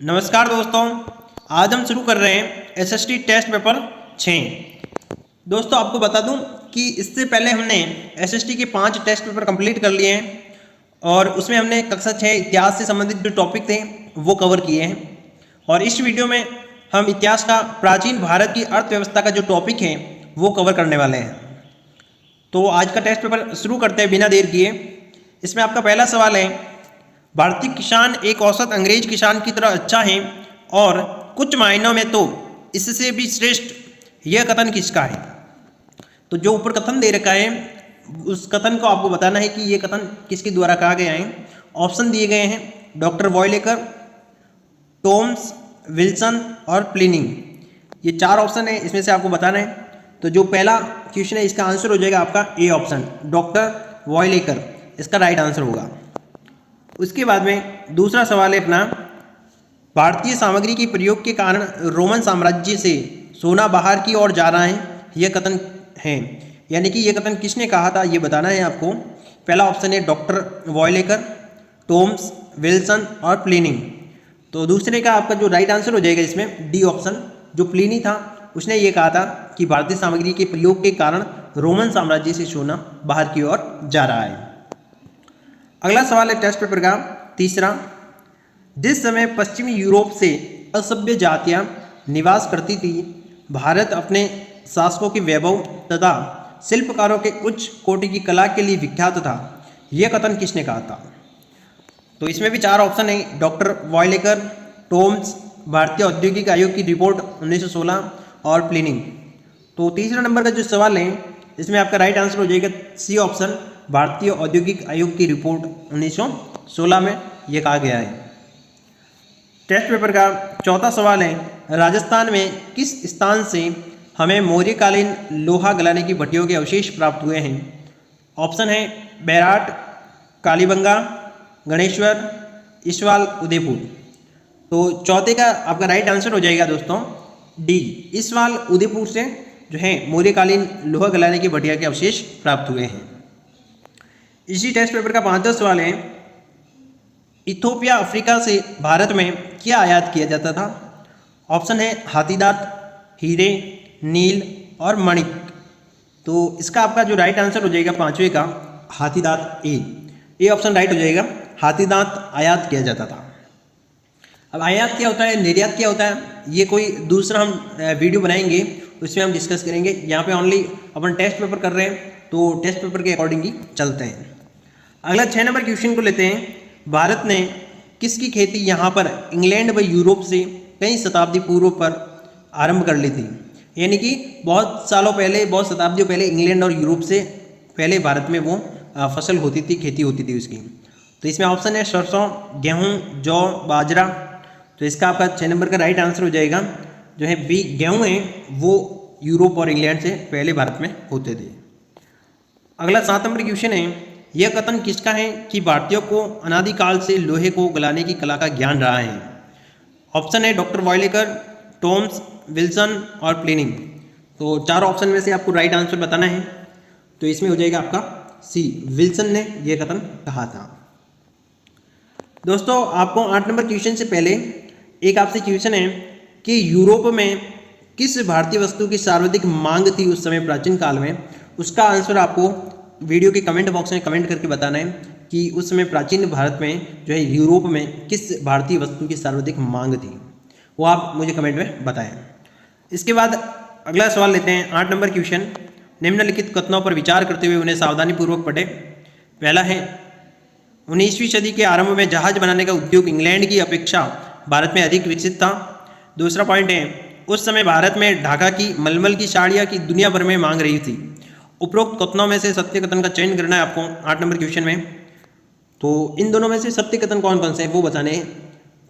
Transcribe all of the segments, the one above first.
नमस्कार दोस्तों, आज हम शुरू कर रहे हैं एसएसटी टेस्ट पेपर 6। दोस्तों आपको बता दूं कि इससे पहले हमने एसएसटी के 5 टेस्ट पेपर कंप्लीट कर लिए हैं और उसमें हमने कक्षा 6 इतिहास से संबंधित जो टॉपिक थे वो कवर किए हैं। और इस वीडियो में हम इतिहास का प्राचीन भारत की अर्थव्यवस्था का जो टॉपिक है वो कवर करने वाले हैं। तो आज का टेस्ट पेपर शुरू करते हैं बिना देर किए। इसमें आपका पहला सवाल है, भारतीय किसान एक औसत अंग्रेज किसान की तरह अच्छा है और कुछ मायनों में तो इससे भी श्रेष्ठ, यह कथन किसका है? तो जो ऊपर कथन दे रखा है उस कथन को आपको बताना है कि यह कथन किसके द्वारा कहा गया है। ऑप्शन दिए गए हैं डॉक्टर वॉयलेकर, टॉम्स, विल्सन और प्लिनी। ये 4 ऑप्शन है, इसमें से आपको बताना है। तो जो पहला क्वेश्चन है इसका आंसर हो जाएगा आपका ए ऑप्शन, डॉक्टर वॉयलेकर, इसका राइट आंसर होगा। उसके बाद में दूसरा सवाल है अपना, भारतीय सामग्री के प्रयोग के कारण रोमन साम्राज्य से सोना बाहर की ओर जा रहा है, यह कथन है। यानी कि यह कथन किसने कहा था ये बताना है आपको। पहला ऑप्शन है डॉक्टर वॉयलेकर, टॉम्स, विल्सन और प्लिनी। तो दूसरे का आपका जो राइट आंसर हो जाएगा इसमें डी ऑप्शन, जो प्लिनी था उसने ये कहा था कि भारतीय सामग्री के प्रयोग के कारण रोमन साम्राज्य से सोना बाहर की ओर जा रहा है। अगला सवाल है टेस्ट पेपर का तीसरा, जिस समय पश्चिमी यूरोप से असभ्य जातियां निवास करती थी, भारत अपने शासकों के वैभव तथा शिल्पकारों के उच्च कोटि की कला के लिए विख्यात था, यह कथन किसने कहा था? तो इसमें भी 4 ऑप्शन है, डॉक्टर वॉयलेकर, टॉम्स, भारतीय औद्योगिक आयोग की रिपोर्ट 1916 और प्लिनी। तो तीसरा नंबर का जो सवाल है इसमें आपका राइट आंसर हो जाएगा सी ऑप्शन, भारतीय औद्योगिक आयोग की रिपोर्ट 1916 में यह कहा गया है। टेस्ट पेपर का चौथा सवाल है, राजस्थान में किस स्थान से हमें मौर्यकालीन लोहा गलाने की भट्टियों के अवशेष प्राप्त हुए हैं? ऑप्शन है बैराट, कालीबंगा, गणेश्वर, इस्वाल, उदयपुर। तो चौथे का आपका राइट आंसर हो जाएगा दोस्तों डी, इस्वाल, उदयपुर से जो है मौर्यकालीन लोहा गलाने की भट्टिया के अवशेष प्राप्त हुए हैं। इसी टेस्ट पेपर का 5वां सवाल है, इथोपिया अफ्रीका से भारत में क्या आयात किया जाता था? ऑप्शन है हाथीदांत, हीरे, नील और मणिक। तो इसका आपका जो राइट आंसर हो जाएगा 5वें का हाथीदांत, ए ऑप्शन राइट हो जाएगा। हाथीदांत आयात किया जाता था। अब आयात क्या होता है, निर्यात क्या होता है, ये कोई दूसरा हम वीडियो बनाएंगे उसमें हम डिस्कस करेंगे। यहाँ पे ओनली अपन टेस्ट पेपर कर रहे हैं तो टेस्ट पेपर के अकॉर्डिंग ही चलते हैं। अगला 6 नंबर क्वेश्चन को लेते हैं, भारत ने किसकी खेती यहाँ पर इंग्लैंड व यूरोप से कई शताब्दी पूर्व पर आरंभ कर ली थी? यानी कि बहुत सालों पहले, बहुत शताब्दियों पहले इंग्लैंड और यूरोप से पहले भारत में वो फसल होती थी, खेती होती थी उसकी। तो इसमें ऑप्शन है सरसों, गेहूँ, जौ, बाजरा। तो इसका आपका 6 नंबर का राइट आंसर हो जाएगा जो है बी, गेहूँ है वो यूरोप और इंग्लैंड से पहले भारत में होते थे। अगला 7 नंबर क्वेश्चन है, यह कथन किसका है कि भारतीयों को अनादिकाल से लोहे को गलाने की कला का ज्ञान रहा है? ऑप्शन है डॉक्टर वॉयलेकर, टॉम्स, विल्सन और प्लिनी। तो 4 ऑप्शन में से आपको राइट आंसर बताना है। तो इसमें हो जाएगा आपका सी, विल्सन ने यह कथन कहा था। दोस्तों आपको 8 नंबर क्वेश्चन से पहले एक आपसे क्वेश्चन है कि यूरोप में किस भारतीय वस्तु की सर्वाधिक मांग थी उस समय प्राचीन काल में? उसका आंसर आपको वीडियो के कमेंट बॉक्स में कमेंट करके बताना है कि उस समय प्राचीन भारत में जो है यूरोप में किस भारतीय वस्तु की सर्वाधिक मांग थी, वो आप मुझे कमेंट में बताएं। इसके बाद अगला सवाल लेते हैं 8 नंबर क्वेश्चन, निम्नलिखित कथनों पर विचार करते हुए उन्हें सावधानीपूर्वक पढ़ें। पहला है, 19वीं सदी के आरंभ में जहाज बनाने का उद्योग इंग्लैंड की अपेक्षा भारत में अधिक विकसित था। दूसरा पॉइंट है, उस समय भारत में ढाका की मलमल की साड़ियाँ की दुनिया भर में मांग रही थी। उपरोक्त कथनों में से सत्य कथन का चयन करना है आपको 8 नंबर क्वेश्चन में। तो इन दोनों में से सत्य कथन कौन कौन से हैं वो बताने हैं।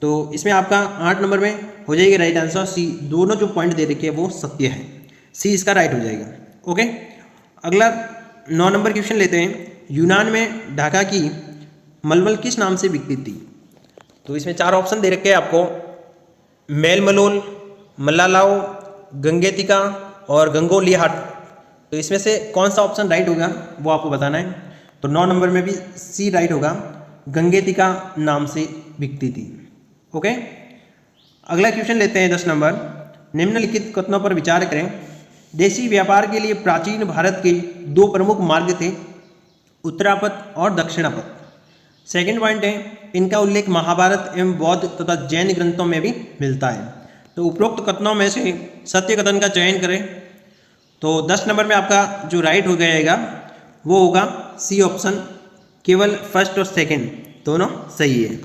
तो इसमें आपका 8 नंबर में हो जाएगा राइट आंसर सी, दोनों जो पॉइंट दे रखे हैं वो सत्य है, सी इसका राइट हो जाएगा। ओके, अगला 9 नंबर क्वेश्चन लेते हैं, यूनान में ढाका की मलमल किस नाम से बिकती थी? तो इसमें 4 ऑप्शन दे रखे हैं आपको, मेलमलोल, मल्लालाओ, गंगेतिका और गंगोलिहाट। तो इसमें से कौन सा ऑप्शन राइट होगा वो आपको बताना है। तो 9 नंबर में भी सी राइट होगा, गंगेतिका नाम से बिकती थी। ओके, अगला क्वेश्चन लेते हैं 10 नंबर। निम्नलिखित कथनों पर विचार करें। देशी व्यापार के लिए प्राचीन भारत के दो प्रमुख मार्ग थे, उत्तरापथ और दक्षिणापथ। सेकंड पॉइंट है, इनका उल्लेख महाभारत एवं बौद्ध तथा जैन ग्रंथों में भी मिलता है। तो उपरोक्त कथनों में से सत्य कथन का चयन करें। तो 10 नंबर में आपका जो राइट हो जाएगा वो होगा सी ऑप्शन, केवल फर्स्ट और सेकंड दोनों सही है।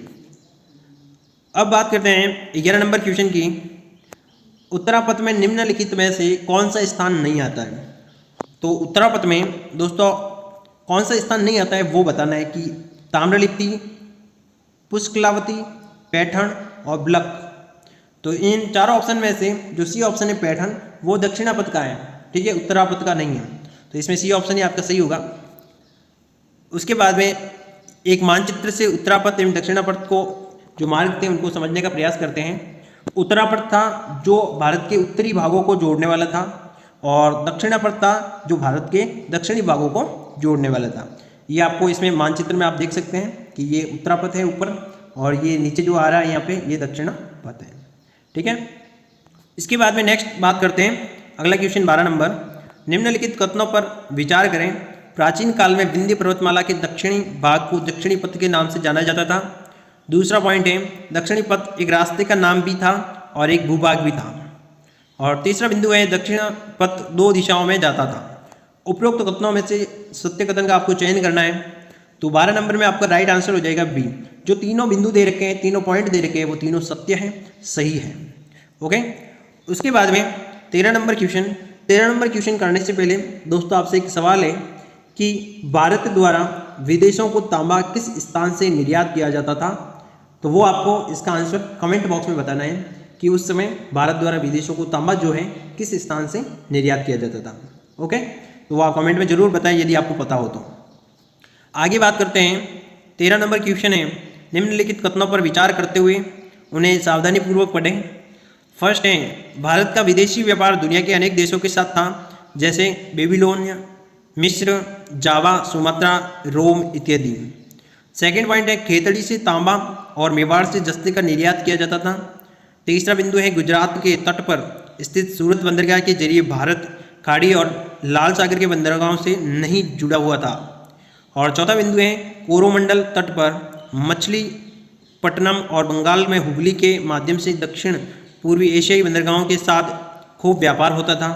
अब बात करते हैं 11 नंबर क्वेश्चन की। उत्तरापथ में निम्नलिखित में से कौन सा स्थान नहीं आता है? तो उत्तरापथ में दोस्तों कौन सा स्थान नहीं आता है वो बताना है कि ताम्रलिप्ति, पुष्कलावती, पैठण और ब्लक। तो इन चारों ऑप्शन में से जो सी ऑप्शन है पैठण, वो दक्षिणापथ का है, ठीक है, उत्तरापथ का नहीं है। तो इसमें सी ऑप्शन ही आपका सही होगा। उसके बाद में एक मानचित्र से उत्तरापथ एवं दक्षिणापथ को जो मार्ग थे उनको समझने का प्रयास करते हैं। उत्तरापथ था जो भारत के उत्तरी भागों को जोड़ने वाला था, और दक्षिणापथ था जो भारत के दक्षिणी भागों को जोड़ने वाला था। ये आपको इसमें मानचित्र में आप देख सकते हैं कि ये उत्तरापथ है ऊपर, और ये नीचे जो आ रहा है यहाँ पे ये दक्षिणापथ है, ठीक है। इसके बाद में नेक्स्ट बात करते हैं अगला क्वेश्चन 12 नंबर। निम्नलिखित कथनों पर विचार करें। प्राचीन काल में विंध्य पर्वतमाला के दक्षिणी भाग को दक्षिणी पथ के नाम से जाना जाता था। दूसरा पॉइंट है, दक्षिणी पथ एक रास्ते का नाम भी था और एक भूभाग भी था। और तीसरा बिंदु है, दक्षिण पथ 2 दिशाओं में जाता था। उपरोक्त कथनों में से सत्य कथन का आपको चयन करना है। तो 12 नंबर में आपका राइट आंसर हो जाएगा बी। जो तीनों बिंदु दे रखे हैं, तीनों पॉइंट दे रखे हैं, वो तीनों सत्य हैं, सही है। ओके, उसके बाद में 13 नंबर क्वेश्चन। 13 नंबर क्वेश्चन करने से पहले दोस्तों आपसे एक सवाल है कि भारत द्वारा विदेशों को तांबा किस स्थान से निर्यात किया जाता था? तो वो आपको इसका आंसर कमेंट बॉक्स में बताना है कि उस समय भारत द्वारा विदेशों को तांबा जो है किस स्थान से निर्यात किया जाता था। ओके, तो वो आप कमेंट में जरूर बताएं यदि आपको पता हो तो। आगे बात करते हैं 13 नंबर क्वेश्चन है। निम्नलिखित कथनों पर विचार करते हुए उन्हें सावधानीपूर्वक पढ़ें। फर्स्ट है, भारत का विदेशी व्यापार दुनिया के अनेक देशों के साथ था, जैसे बेबीलोनिया, मिस्र, जावा, सुमात्रा, रोम इत्यादि। सेकेंड पॉइंट है, खेतड़ी से तांबा और मेवाड़ से जस्ते का निर्यात किया जाता था। तीसरा बिंदु है, गुजरात के तट पर स्थित सूरत बंदरगाह के जरिए भारत खाड़ी और लाल सागर के बंदरगाहों से नहीं जुड़ा हुआ था। और चौथा बिंदु है, कोरोमंडल तट पर मछलीपट्टनम और बंगाल में हुगली के माध्यम से दक्षिण पूर्वी एशियाई बंदरगाहों के साथ खूब व्यापार होता था।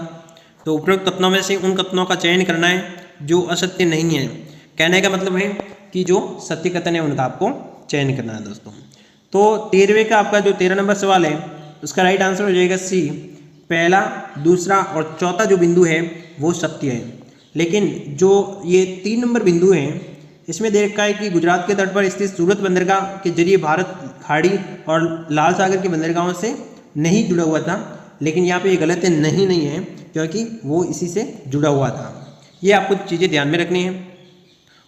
तो उपरोक्त कथनों में से उन कथनों का चयन करना है जो असत्य नहीं है। कहने का मतलब है कि जो सत्य कथन है उनका आपको चयन करना है दोस्तों। तो 13वें का आपका जो 13 नंबर सवाल है उसका राइट आंसर हो जाएगा सी। पहला, दूसरा और चौथा जो बिंदु है वो सत्य है, लेकिन जो ये 3 नंबर बिंदु है इसमें देख रखा है कि गुजरात के तट पर स्थित सूरत बंदरगाह के जरिए भारत खाड़ी और लाल सागर के बंदरगाहों से नहीं जुड़ा हुआ था, लेकिन यहाँ पे ये गलत है, नहीं है, क्योंकि वो इसी से जुड़ा हुआ था। ये आपको चीज़ें ध्यान में रखनी है।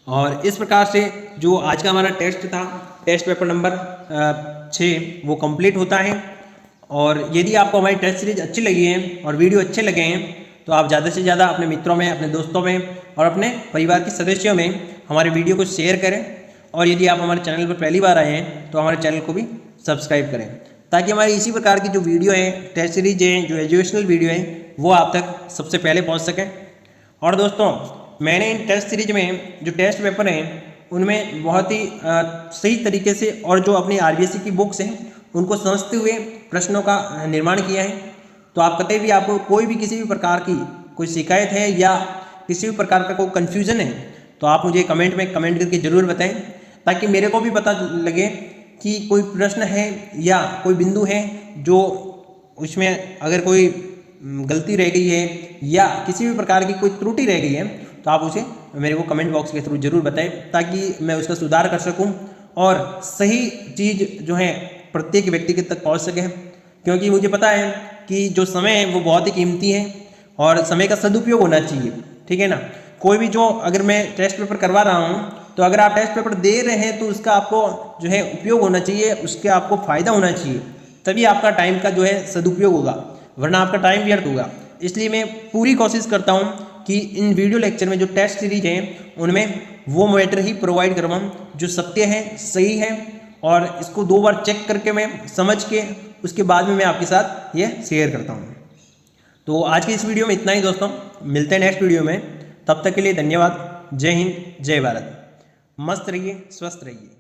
और इस प्रकार से जो आज का हमारा टेस्ट था, टेस्ट पेपर नंबर 6 वो कंप्लीट होता है। और यदि आपको हमारी टेस्ट सीरीज अच्छी लगी है और वीडियो अच्छे लगे हैं तो आप ज़्यादा से ज़्यादा अपने मित्रों में, अपने दोस्तों में और अपने परिवार के सदस्यों में हमारे वीडियो को शेयर करें। और यदि आप हमारे चैनल पर पहली बार आए हैं तो हमारे चैनल को भी सब्सक्राइब करें, ताकि हमारी इसी प्रकार की जो वीडियो है, टेस्ट सीरीज है, जो एजुकेशनल वीडियो है, वो आप तक सबसे पहले पहुँच सकें। और दोस्तों, मैंने इन टेस्ट सीरीज में जो टेस्ट पेपर हैं उनमें बहुत ही सही तरीके से और जो अपनी आरबीएससी की बुक्स हैं उनको समझते हुए प्रश्नों का निर्माण किया है। तो आप कतई भी आपको कोई भी किसी भी प्रकार की कोई शिकायत है या किसी भी प्रकार का कोई कन्फ्यूज़न है तो आप मुझे कमेंट में कमेंट करके ज़रूर बताएं, ताकि मेरे को भी पता लगे कि कोई प्रश्न है या कोई बिंदु है जो उसमें अगर कोई गलती रह गई है या किसी भी प्रकार की कोई त्रुटि रह गई है तो आप उसे मेरे को कमेंट बॉक्स के थ्रू जरूर बताएं, ताकि मैं उसका सुधार कर सकूं और सही चीज़ जो है प्रत्येक व्यक्ति के तक पहुंच सके। क्योंकि मुझे पता है कि जो समय है वो बहुत ही कीमती है और समय का सदुपयोग होना चाहिए, ठीक है ना। कोई भी जो अगर मैं टेस्ट पेपर करवा रहा हूँ तो अगर आप टेस्ट पेपर दे रहे हैं तो उसका आपको जो है उपयोग होना चाहिए, उसके आपको फ़ायदा होना चाहिए, तभी आपका टाइम का जो है सदुपयोग होगा, वरना आपका टाइम व्यर्थ होगा। इसलिए मैं पूरी कोशिश करता हूँ कि इन वीडियो लेक्चर में जो टेस्ट सीरीज हैं उनमें वो मैटर ही प्रोवाइड करवाऊँ जो सत्य है, सही है और इसको 2 बार चेक करके मैं समझ के उसके बाद में मैं आपके साथ ये शेयर करता हूँ। तो आज की इस वीडियो में इतना ही दोस्तों, मिलते हैं नेक्स्ट वीडियो में। तब तक के लिए धन्यवाद। जय हिंद, जय भारत। मस्त रहिए, स्वस्थ रहिए।